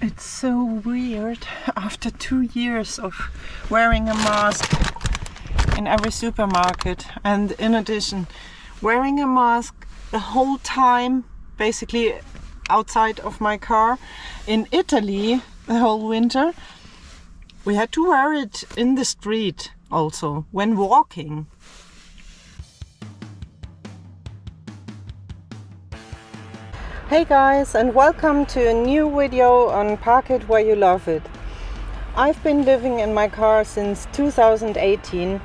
It's so weird after 2 years of wearing a mask in every supermarket, and in addition wearing a mask the whole time basically outside of my car. In Italy the whole winter we had to wear it in the street also when walking. Hey guys, and welcome to a new video on Park It Where You Love It. I've been living in my car since 2018,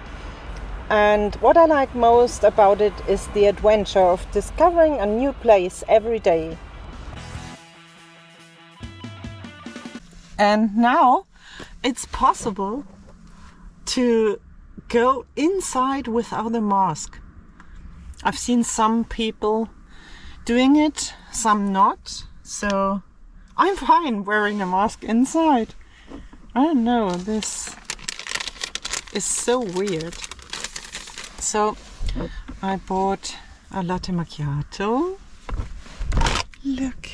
and what I like most about it is the adventure of discovering a new place every day. And now it's possible to go inside without a mask. I've seen some people doing it, some not, so I'm fine wearing a mask inside. I don't know, this is so weird. So I bought a latte macchiato. Look,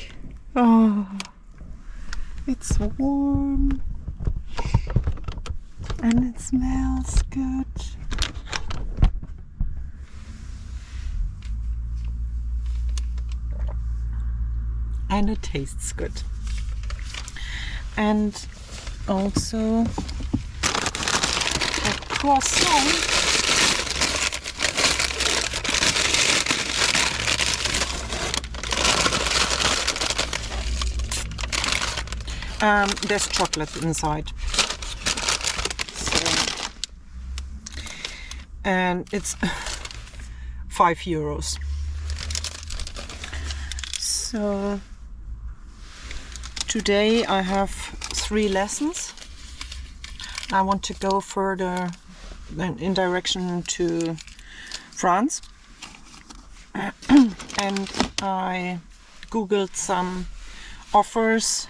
oh, it's warm and it smells good. And it tastes good. And also a croissant. There's chocolate inside. So, and it's €5. So today I have 3 lessons. I want to go further in direction to France. And I googled some offers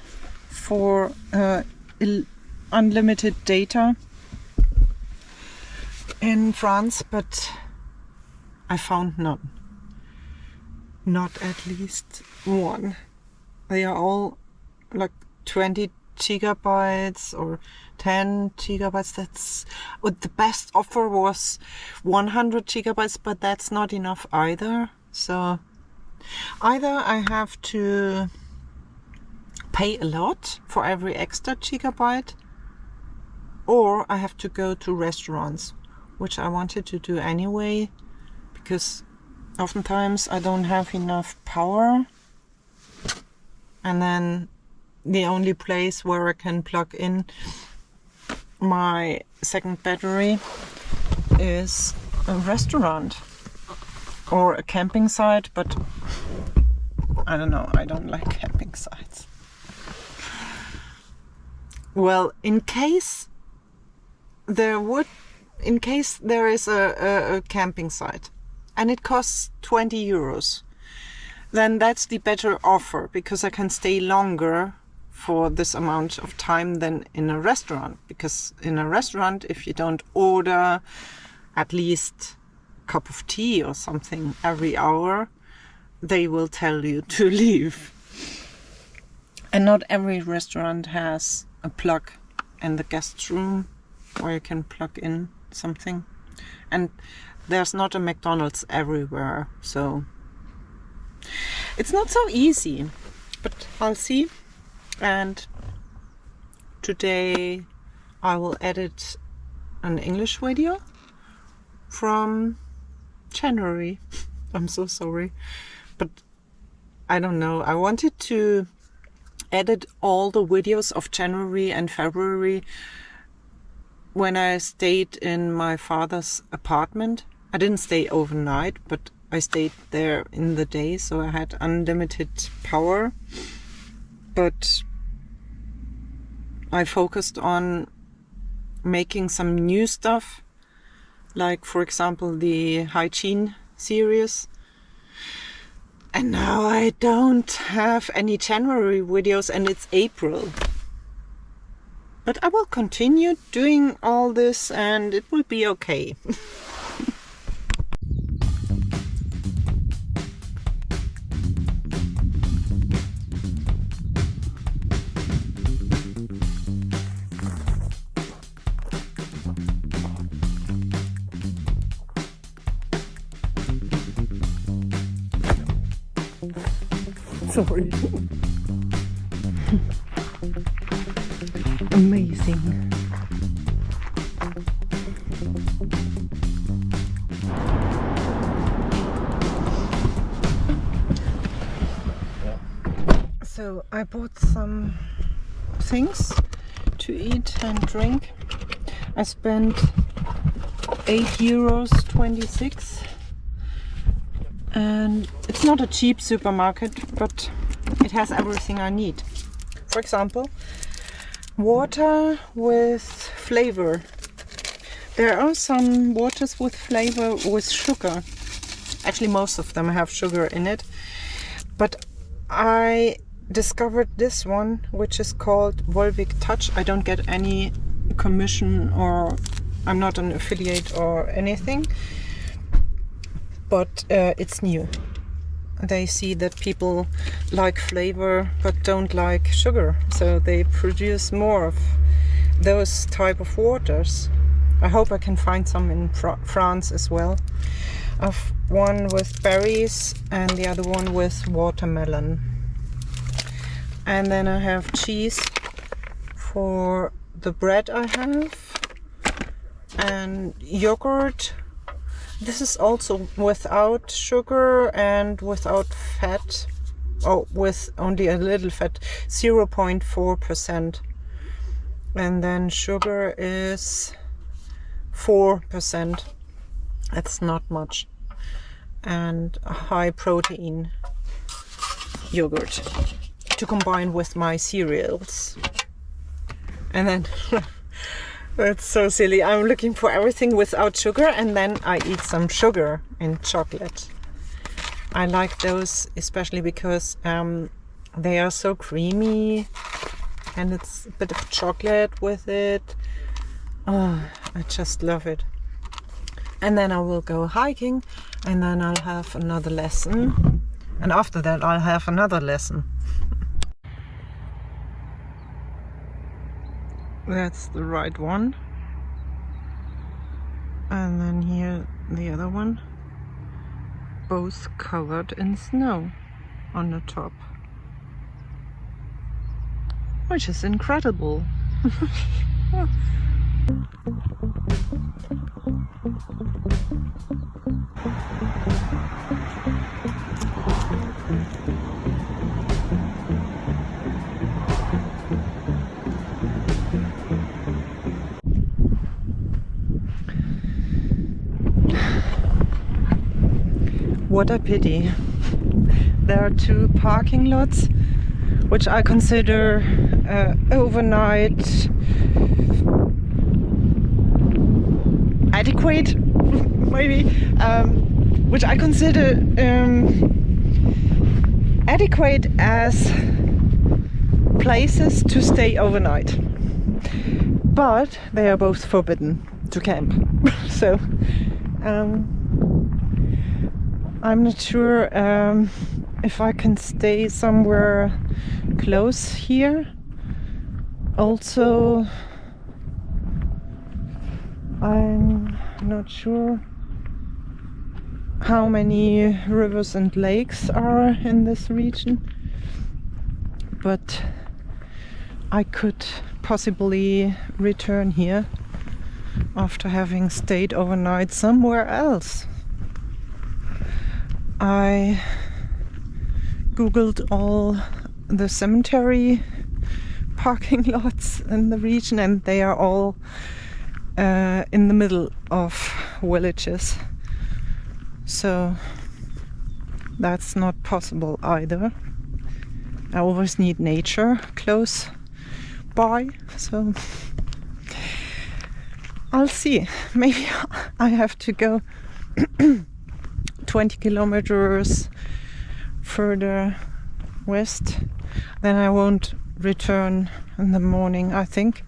for unlimited data in France, but I found none. Not at least one. They are all like 20 gigabytes or 10 gigabytes. That's the best offer was 100 gigabytes, but that's not enough either. So either I have to pay a lot for every extra gigabyte, or I have to go to restaurants, which I wanted to do anyway, because oftentimes I don't have enough power, and then the only place where I can plug in my second battery is a restaurant or a camping site, but I don't know, I don't like camping sites. Well, in case there is a camping site and it costs €20, then that's the better offer, because I can stay longer for this amount of time than in a restaurant. Because in a restaurant, if you don't order at least a cup of tea or something every hour, they will tell you to leave. And not every restaurant has a plug in the guest room where you can plug in something. And there's not a McDonald's everywhere, so it's not so easy, but I'll see. And today I will edit an English video from January. I'm so sorry, but I don't know. I wanted to edit all the videos of January and February when I stayed in my father's apartment. I didn't stay overnight, but I stayed there in the day, so I had unlimited power. But I focused on making some new stuff, like for example the hygiene series. And now I don't have any January videos and it's April. But I will continue doing all this and it will be okay. Sorry. Amazing. So I bought some things to eat and drink. I spent €8.26, and it's not a cheap supermarket, but it has everything I need. For example, water with flavor. There are some waters with flavor with sugar. Actually, most of them have sugar in it, but I discovered this one, which is called Volvic Touch. I don't get any commission, or I'm not an affiliate or anything, but it's new. They see that people like flavor but don't like sugar, so they produce more of those type of waters. I hope I can find some in France as well. I've one with berries and the other one with watermelon. And then I have cheese for the bread I have, and yogurt. This is also without sugar and without fat. Oh, with only a little fat, 0.4%. And then sugar is 4%. That's not much. And a high protein yogurt to combine with my cereals. And then that's so silly. I'm looking for everything without sugar, and then I eat some sugar and chocolate. I like those especially because they are so creamy, and it's a bit of chocolate with it. Oh, I just love it. And then I will go hiking, and then I'll have another lesson, and after that I'll have another lesson. That's the right one. And then here the other one. Both covered in snow on the top. Which is incredible. What a pity. There are two parking lots which I consider overnight adequate, maybe, which I consider adequate as places to stay overnight. But they are both forbidden to camp. So I'm not sure if I can stay somewhere close here. Also, I'm not sure how many rivers and lakes are in this region, but I could possibly return here after having stayed overnight somewhere else. I googled all the cemetery parking lots in the region, and they are all in the middle of villages, so that's not possible either. I always need nature close by, so I'll see. Maybe I have to go 20 kilometers further west. Then I won't return in the morning. I think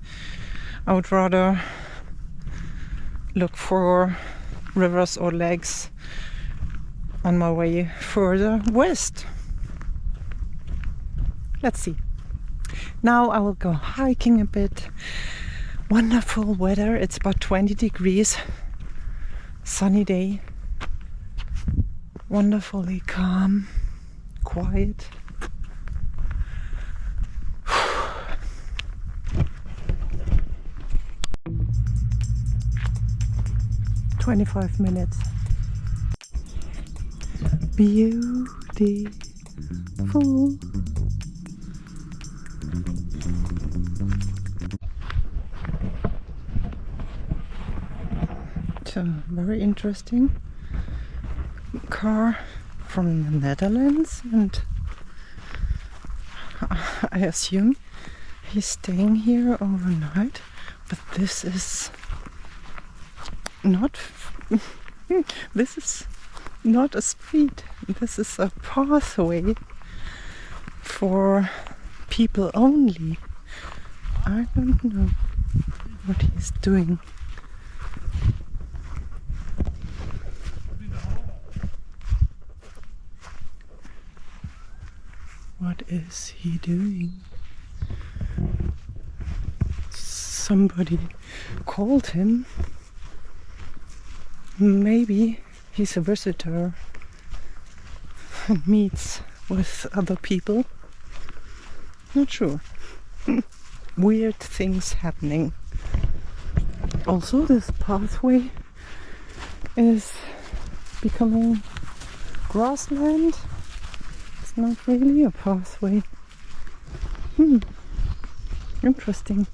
I would rather look for rivers or lakes on my way further west. Let's see. Now I will go hiking a bit. Wonderful weather. It's about 20 degrees. Sunny day. Wonderfully calm, quiet. 25 minutes. Beautiful. So, very interesting car from the Netherlands, and I assume he's staying here overnight, but this is not this is not a street, this is a pathway for people only. I don't know what he's doing. What is he doing? Somebody called him. Maybe he's a visitor and meets with other people. Not sure. Weird things happening. Also, this pathway is becoming grassland. It's not really a pathway. Interesting.